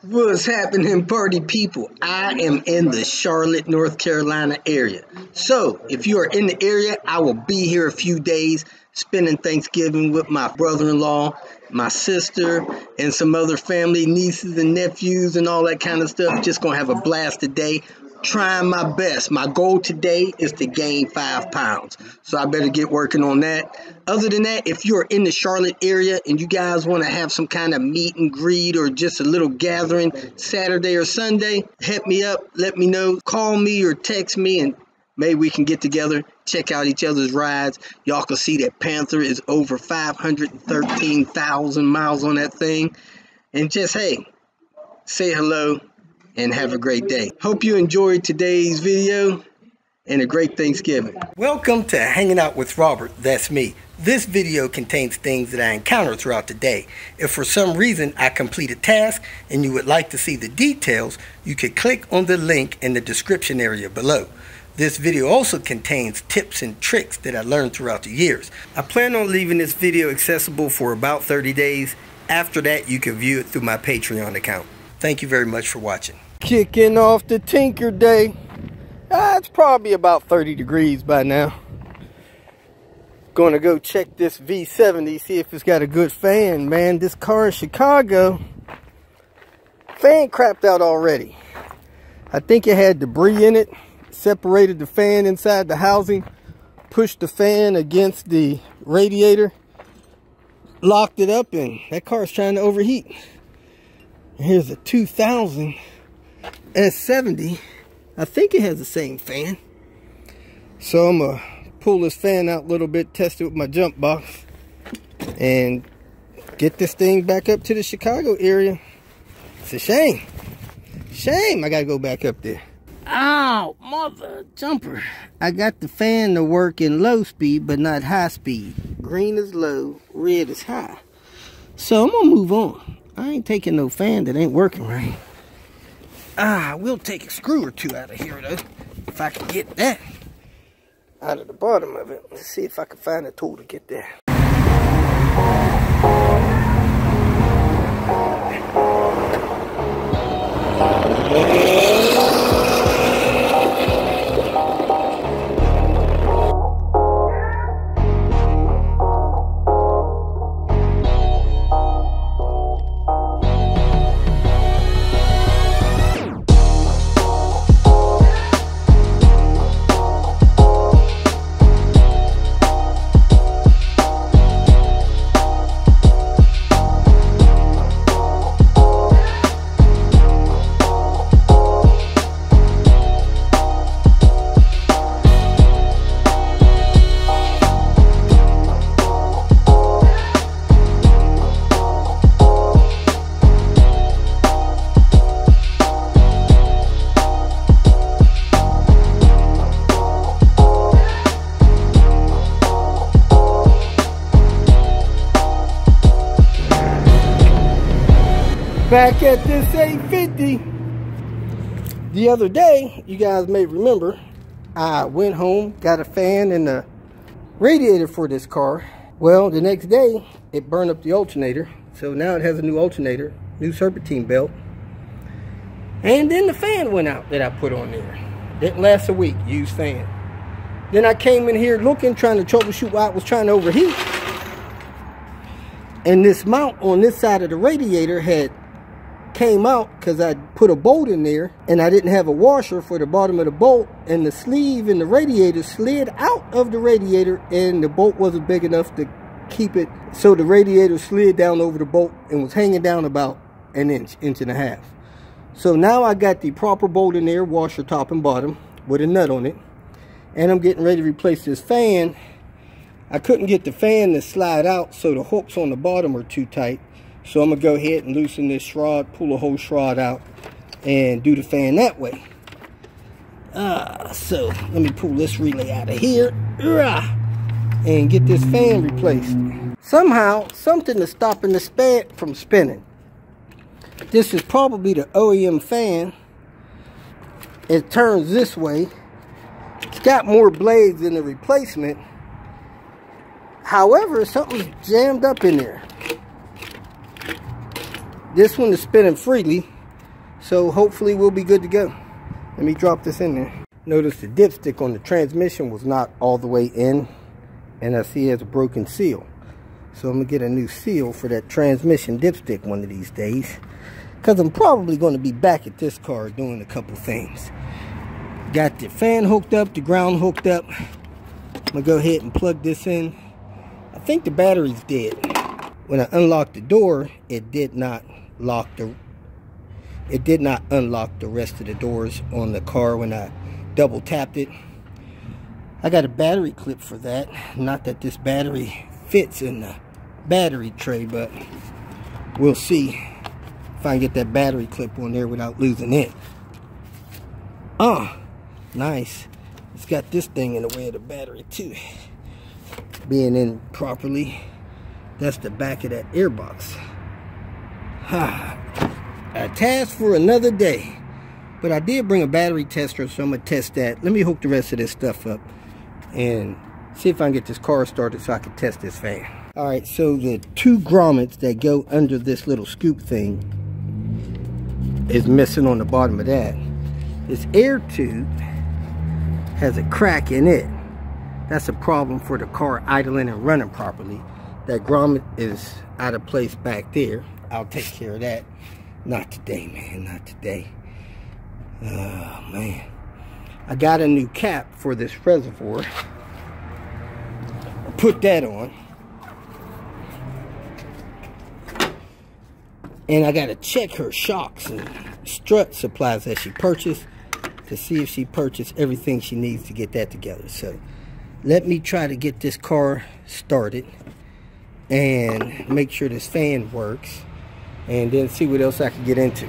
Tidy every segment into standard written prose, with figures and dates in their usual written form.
What's happening, party people? I am in the Charlotte, North Carolina area. So, if you are in the area, I will be here a few days spending Thanksgiving with my brother-in-law, my sister, and some other family, nieces and nephews and all that kind of stuff. Just gonna have a blast today. Trying my best. My goal today is to gain 5 pounds. So I better get working on that. Other than that, if you're in the Charlotte area and you guys want to have some kind of meet and greet or just a little gathering Saturday or Sunday, hit me up, let me know, call me or text me, and maybe we can get together, check out each other's rides. Y'all can see that Panther is over 513,000 miles on that thing. And just, hey, say hello and have a great day. Hope you enjoyed today's video and a great Thanksgiving. Welcome to Hanging Out with Robert. That's me. This video contains things that I encounter throughout the day. If for some reason I complete a task and you would like to see the details, you could click on the link in the description area below. This video also contains tips and tricks that I learned throughout the years. I plan on leaving this video accessible for about 30 days. After that, you can view it through my Patreon account. Thank you very much for watching. Kicking off the Tinker Day. It's probably about 30 degrees by now. Gonna go check this V70, see if it's got a good fan. Man, this car in Chicago, fan crapped out already. I think it had debris in it. Separated the fan inside the housing, pushed the fan against the radiator, locked it up, and that car's trying to overheat. Here's a 2000 S70. I think it has the same fan. So I'm gonna pull this fan out a little bit, test it with my jump box, and get this thing back up to the Chicago area. It's a shame. Shame I gotta go back up there. Ow, mother jumper. I got the fan to work in low speed, but not high speed. Green is low, red is high. So I'm gonna move on. I ain't taking no fan that ain't working right. We'll take a screw or two out of here though, if I can get that out of the bottom of it. Let's see if I can find a tool to get there. Back at this 850. The other day, you guys may remember, I went home, got a fan and a radiator for this car. Well, the next day, it burned up the alternator. So now it has a new alternator, new serpentine belt. And then the fan went out that I put on there. Didn't last a week, used fan. Then I came in here looking, trying to troubleshoot why it was trying to overheat. And this mount on this side of the radiator had came out because I put a bolt in there and I didn't have a washer for the bottom of the bolt, and the sleeve in the radiator slid out of the radiator and the bolt wasn't big enough to keep it, so the radiator slid down over the bolt and was hanging down about an inch and a half. So now I got the proper bolt in there, washer top and bottom with a nut on it, and I'm getting ready to replace this fan. I couldn't get the fan to slide out, so the hooks on the bottom are too tight. So I'm going to go ahead and loosen this shroud, pull the whole shroud out, and do the fan that way. So let me pull this relay out of here and get this fan replaced. Somehow, something is stopping the fan from spinning. This is probably the OEM fan. It turns this way. It's got more blades than the replacement. However, something's jammed up in there. This one is spinning freely. So hopefully we'll be good to go. Let me drop this in there. Notice the dipstick on the transmission was not all the way in, and I see it has a broken seal. So I'm gonna get a new seal for that transmission dipstick one of these days, because I'm probably going to be back at this car doing a couple things. Got the fan hooked up, the ground hooked up. I'm gonna go ahead and plug this in. I think the battery's dead. When I unlocked the door, it did not unlock the rest of the doors on the car when I double tapped it. I got a battery clip for that. Not that this battery fits in the battery tray, but we'll see if I can get that battery clip on there without losing it. Nice. It's got this thing in the way of the battery too, being in properly. That's the back of that airbox. A task for another day. But I did bring a battery tester, so I'm going to test that. Let me hook the rest of this stuff up and see if I can get this car started so I can test this fan. Alright, so the two grommets that go under this little scoop thing is missing on the bottom of that. This air tube has a crack in it. That's a problem for the car idling and running properly. That grommet is out of place back there. I'll take care of that. Not today, man, not today. Oh man, I got a new cap for this reservoir. I'll put that on, and I gotta check her shocks and strut supplies that she purchased to see if she purchased everything she needs to get that together. So let me try to get this car started and make sure this fan works, and then see what else I can get into.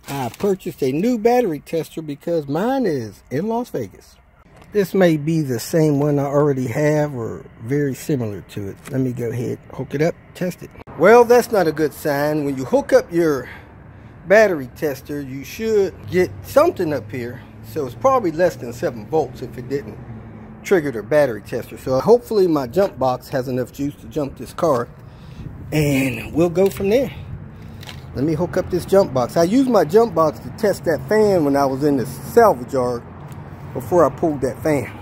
I purchased a new battery tester because mine is in Las Vegas. This may be the same one I already have or very similar to it. Let me go ahead, hook it up, test it. Well, that's not a good sign. When you hook up your battery tester, you should get something up here. So it's probably less than 7 volts if it didn't trigger the battery tester. So hopefully my jump box has enough juice to jump this car, and we'll go from there. Let me hook up this jump box. I used my jump box to test that fan when I was in the salvage yard before I pulled that fan.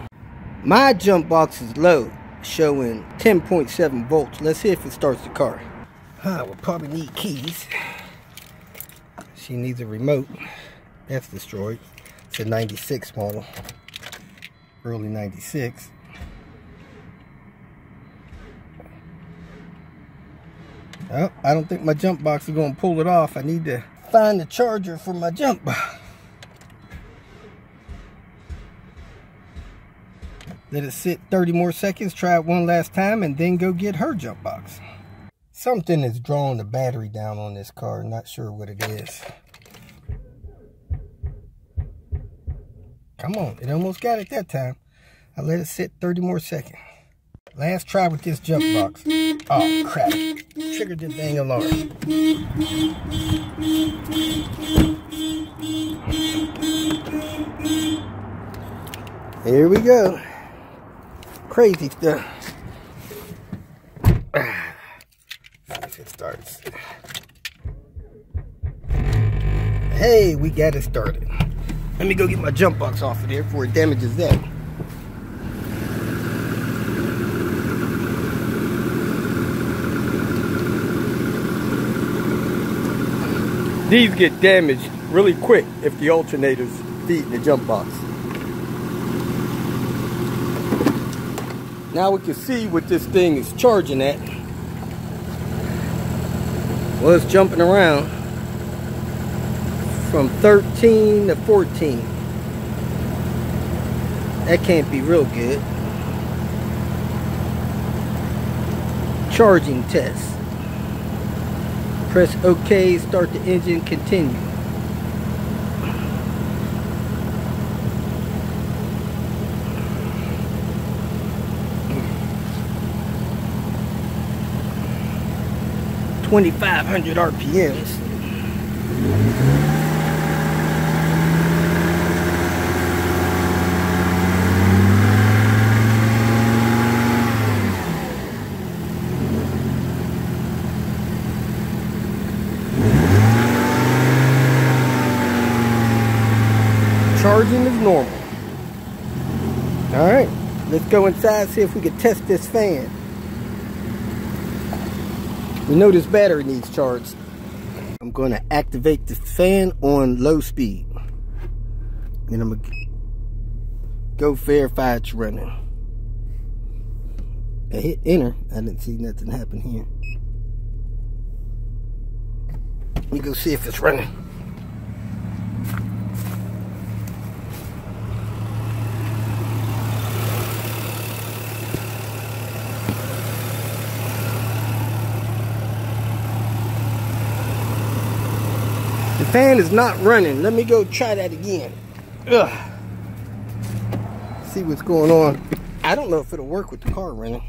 My jump box is low, showing 10.7 volts. Let's see if it starts the car. We'll probably need keys. She needs a remote. That's destroyed. It's a 96 model. Early 96. Oh, I don't think my jump box is going to pull it off. I need to find the charger for my jump box. Let it sit 30 more seconds, try it one last time, and then go get her jump box. Something is drawing the battery down on this car. Not sure what it is. Come on, it almost got it that time. I let it sit 30 more seconds. Last try with this jump box. Oh crap, triggered the dang alarm. Here we go. Crazy stuff. See if it starts. Hey, we got it started. Let me go get my jump box off of there before it damages that. These get damaged really quick if the alternator's feeding the jump box. Now we can see what this thing is charging at. Well, it's jumping around from 13 to 14. That can't be real good. Charging test. Press OK, start the engine, continue. $2,500 RPMs. Charging is normal. Alright, let's go inside, see if we can test this fan. We know this battery needs charged. I'm going to activate the fan on low speed. Then I'm going to go verify it's running. I hit enter. I didn't see nothing happen here. Let me go see if it's running. The fan is not running. Let me go try that again. Ugh. See what's going on. I don't know if it'll work with the car running.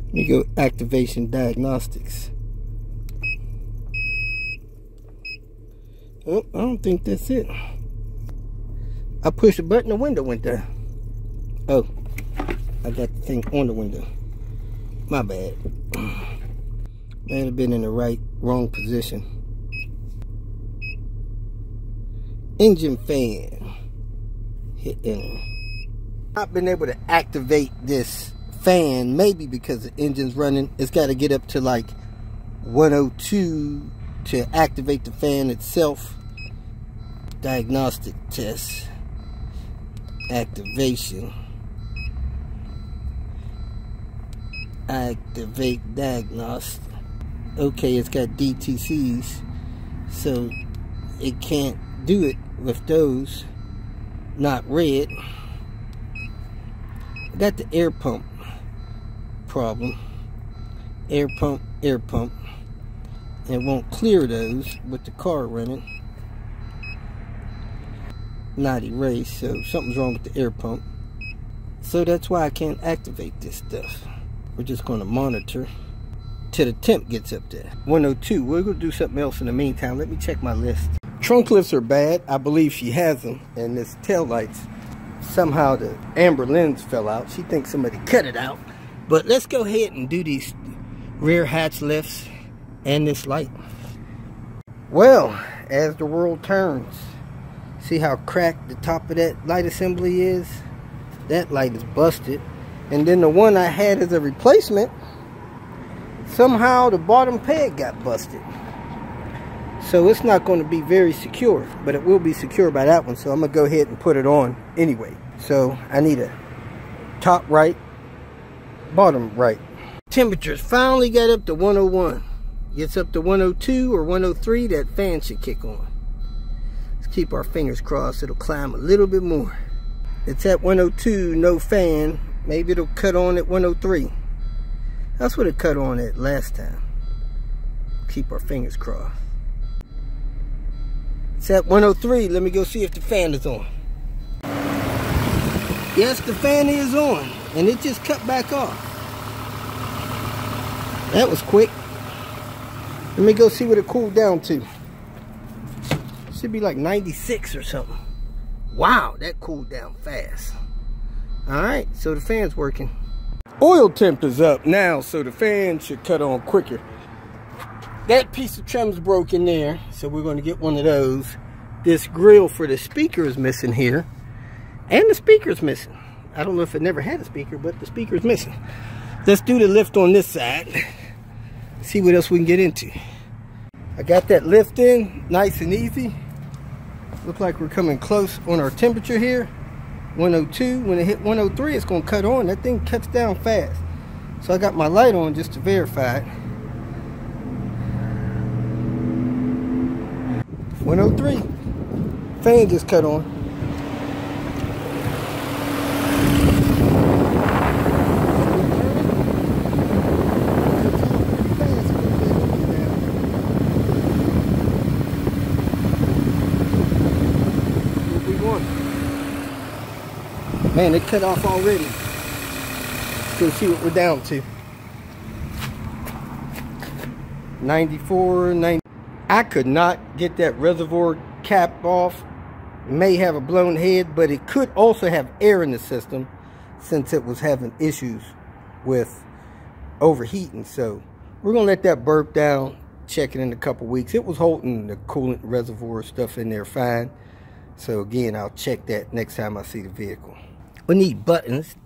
Let me go activation diagnostics. Oh, I don't think that's it. I pushed a button, the window went down. Oh, I got the thing on the window. My bad. Might have been in the wrong position. Engine fan. Hit enter. I've been able to activate this fan, maybe because the engine's running. It's got to get up to like 102 to activate the fan itself. Diagnostic test. Activation. Activate diagnostic. Okay, it's got DTCs, so it can't do it with those. Not red. I got the air pump problem. Air pump. And it won't clear those with the car running. Not erased, so something's wrong with the air pump. So that's why I can't activate this stuff. We're just going to monitor till the temp gets up there. 102. We're going to do something else in the meantime. Let me check my list. Trunk lifts are bad. I believe she has them. And this tail lights, somehow the amber lens fell out. She thinks somebody cut it out. But let's go ahead and do these rear hatch lifts and this light. Well, as the world turns, see how cracked the top of that light assembly is? That light is busted. And then the one I had as a replacement, somehow the bottom peg got busted. So it's not going to be very secure, but it will be secure by that one. So I'm going to go ahead and put it on anyway. So I need a top right, bottom right. Temperatures finally got up to 101. Gets up to 102 or 103, that fan should kick on. Let's keep our fingers crossed. It'll climb a little bit more. It's at 102, no fan. Maybe it'll cut on at 103. That's what it cut on at last time. Keep our fingers crossed. It's at 103. Let me go see if the fan is on. Yes, the fan is on. And it just cut back off. That was quick. Let me go see what it cooled down to. Should be like 96 or something. Wow, that cooled down fast. Alright, so the fan's working. Oil temp is up now, so the fan should cut on quicker. That piece of trim's broken there, so we're going to get one of those. This grill for the speaker is missing here. And the speaker's missing. I don't know if it never had a speaker, but the speaker's missing. Let's do the lift on this side. See what else we can get into. I got that lift in, nice and easy. Look like we're coming close on our temperature here. 102. When it hit 103, it's going to cut on. That thing cuts down fast. So I got my light on just to verify it. 103. Fan just cut on. Man, it cut off already. Let's go see what we're down to. 94, 90. I could not get that reservoir cap off. It may have a blown head, but it could also have air in the system since it was having issues with overheating. So we're gonna let that burp down, check it in a couple weeks. It was holding the coolant reservoir stuff in there fine. So again, I'll check that next time I see the vehicle. We need buttons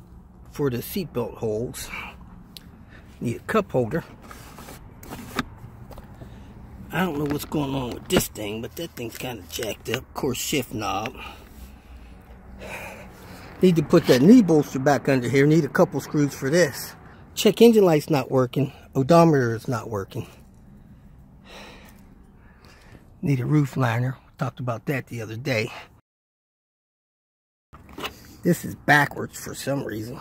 for the seatbelt holes. Need a cup holder. I don't know what's going on with this thing, but that thing's kind of jacked up. Of course, shift knob. Need to put that knee bolster back under here. Need a couple screws for this. Check engine light's not working. Odometer is not working. Need a roof liner. Talked about that the other day. This is backwards for some reason.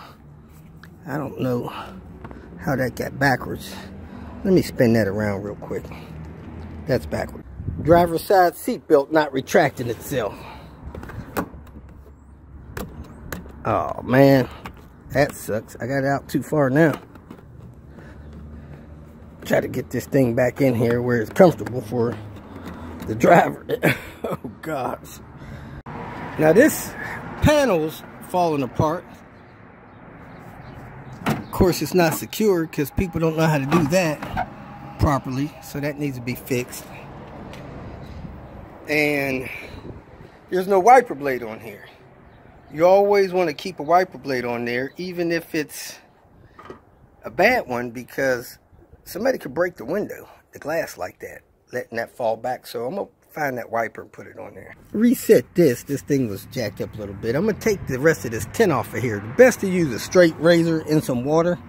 I don't know how that got backwards. Let me spin that around real quick. That's backwards. Driver's side seat belt not retracting itself. Oh man, that sucks. I got it out too far now. Try to get this thing back in here where it's comfortable for the driver. Oh gosh. Now this panel's falling apart. Of course it's not secure because people don't know how to do that properly, so that needs to be fixed. And there's no wiper blade on here. You always want to keep a wiper blade on there, even if it's a bad one, because somebody could break the window, the glass like that, letting that fall back. So I'm gonna find that wiper and put it on there. Reset this. This thing was jacked up a little bit. I'm gonna take the rest of this tin off of here. The best to use a straight razor in some water.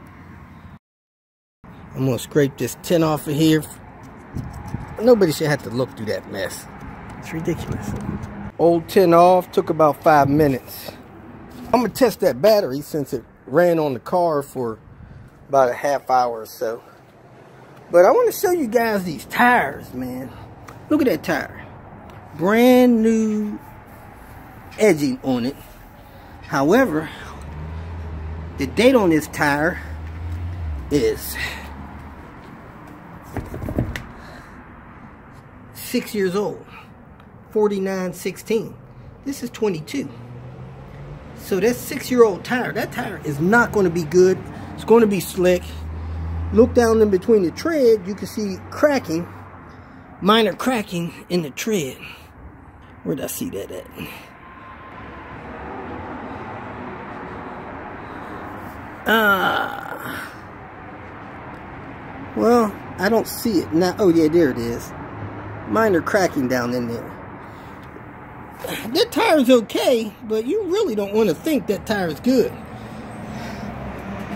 I'm gonna scrape this tin off of here. Nobody should have to look through that mess. It's ridiculous. Old tin off, took about 5 minutes. I'm gonna test that battery since it ran on the car for about a half hour or so. But I want to show you guys these tires, man. Look at that tire. Brand new edging on it. However, the date on this tire is 6 years old. 49/16. This is 22. So that's 6-year-old tire. That tire is not going to be good. It's going to be slick. Look down in between the tread, you can see cracking, minor cracking in the tread. Where did I see that at? Well, I don't see it now. Oh yeah, there it is. Minor cracking down in there. That tire's okay, but you really don't want to think that tire is good.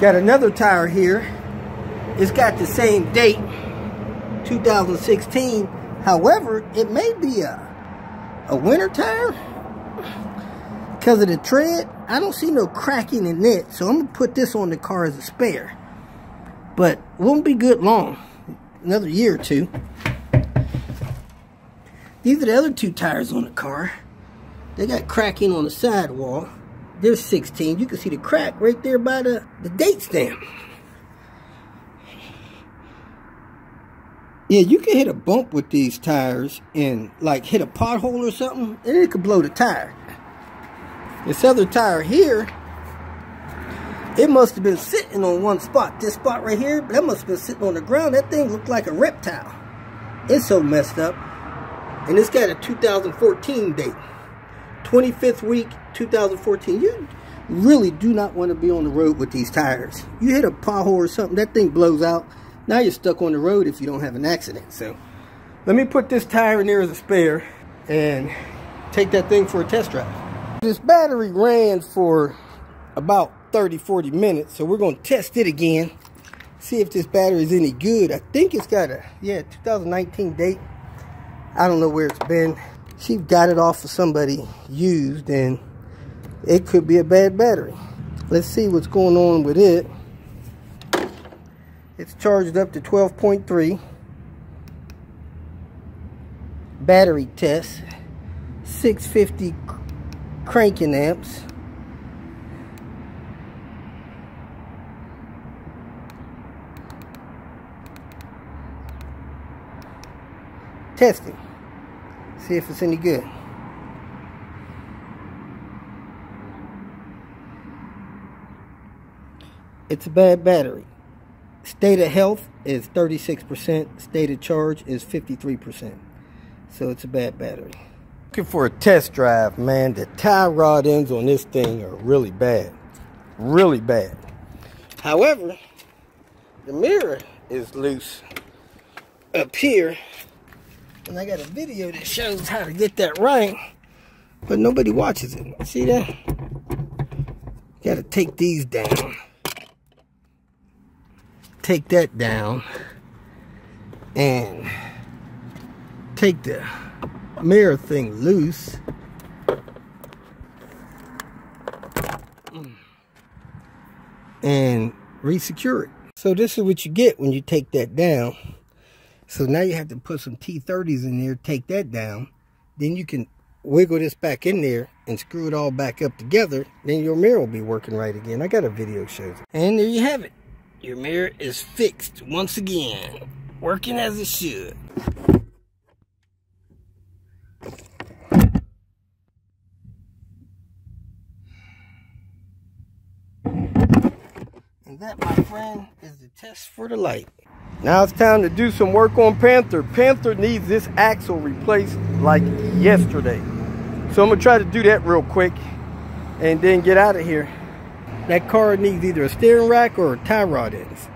Got another tire here. It's got the same date, 2016. However, it may be a winter tire because of the tread. I don't see no cracking in it, so I'm gonna put this on the car as a spare. But won't be good long, another year or two. These are the other two tires on the car. They got cracking on the sidewall. They're 16. You can see the crack right there by the date stamp. Yeah, you can hit a bump with these tires and like hit a pothole or something, and it could blow the tire. This other tire here, it must have been sitting on one spot. This spot right here, that must have been sitting on the ground. That thing looked like a reptile. It's so messed up. And it's got a 2014 date. 25th week, 2014. You really do not want to be on the road with these tires. You hit a pothole or something, that thing blows out. Now you're stuck on the road if you don't have an accident. So let me put this tire in there as a spare and take that thing for a test drive. This battery ran for about 30-40 minutes, so we're going to test it again, see if this battery is any good. I think it's got a 2019 date. I don't know where it's been. She got it off of somebody used, and it could be a bad battery. Let's see what's going on with it. It's charged up to 12.3. Battery test. 650 cranking amps. Testing. See if it's any good. It's a bad battery. It's State of health is 36%. State of charge is 53%. So it's a bad battery. Looking for a test drive, man. The tie rod ends on this thing are really bad. Really bad. However, the mirror is loose up here. And I got a video that shows how to get that right. But nobody watches it. See that? Got to take these down. Take that down. And take the mirror thing loose. And re-secure it. So this is what you get when you take that down. So now you have to put some T30s in there, take that down. Then you can wiggle this back in there and screw it all back up together. Then your mirror will be working right again. I got a video shows it. And there you have it. Your mirror is fixed once again. Working as it should. And that, my friend, is the test for the light. Now it's time to do some work on Panther. Panther needs this axle replaced like yesterday. So I'm gonna try to do that real quick and then get out of here. That car needs either a steering rack or tie rod ends.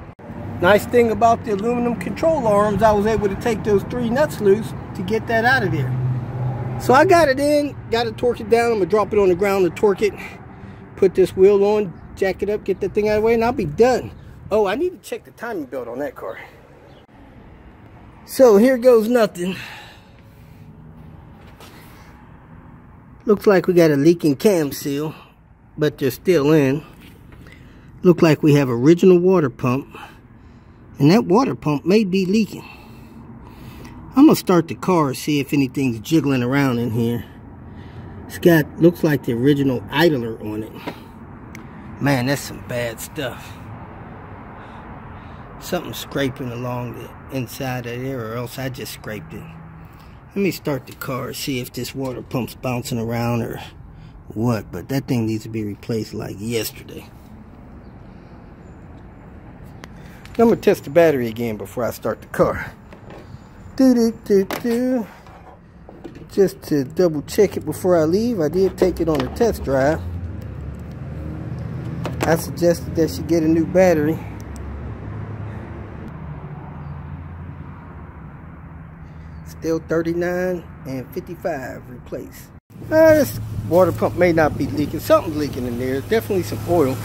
Nice thing about the aluminum control arms, I was able to take those 3 nuts loose to get that out of there. So I got it in, got to torque it down. I'm gonna drop it on the ground to torque it, put this wheel on, jack it up, get that thing out of the way, and I'll be done. Oh, I need to check the timing belt on that car. So here goes nothing. Looks like we got a leaking cam seal, but they're still in. Look like we have original water pump, and that water pump may be leaking. I'm gonna start the car, see if anything's jiggling around in here. It's got, looks like the original idler on it. Man, that's some bad stuff. Something scraping along the inside of there, or else I just scraped it. Let me start the car, see if this water pump's bouncing around or what, but that thing needs to be replaced like yesterday. I'm gonna test the battery again before I start the car. Just to double check it before I leave. I did take it on a test drive. I suggested that she get a new battery. Still 39 and 55 replaced. This water pump may not be leaking. Something's leaking in there. Definitely some oil.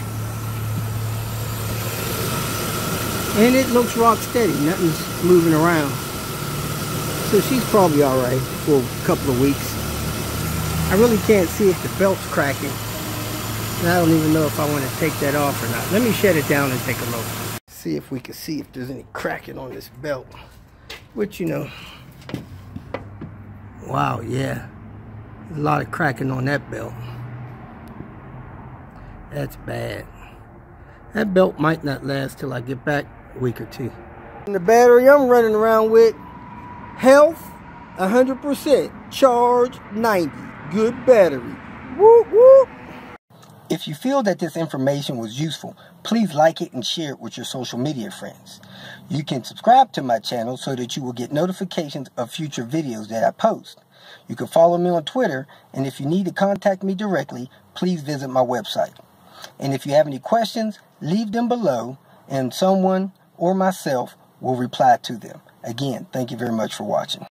And it looks rock steady. Nothing's moving around. So she's probably alright for a couple of weeks. I really can't see if the belt's cracking. And I don't even know if I want to take that off or not. Let me shut it down and take a look. See if we can see if there's any cracking on this belt. Which, you know. Wow, yeah. There's a lot of cracking on that belt. That's bad. That belt might not last till I get back a week or two. And the battery I'm running around with, health 100%, charge 90, good battery. Whoop, whoop. If you feel that this information was useful, please like it and share it with your social media friends. You can subscribe to my channel so that you will get notifications of future videos that I post. You can follow me on Twitter, and if you need to contact me directly, please visit my website. And if you have any questions, leave them below, and someone or myself will reply to them. Again, thank you very much for watching.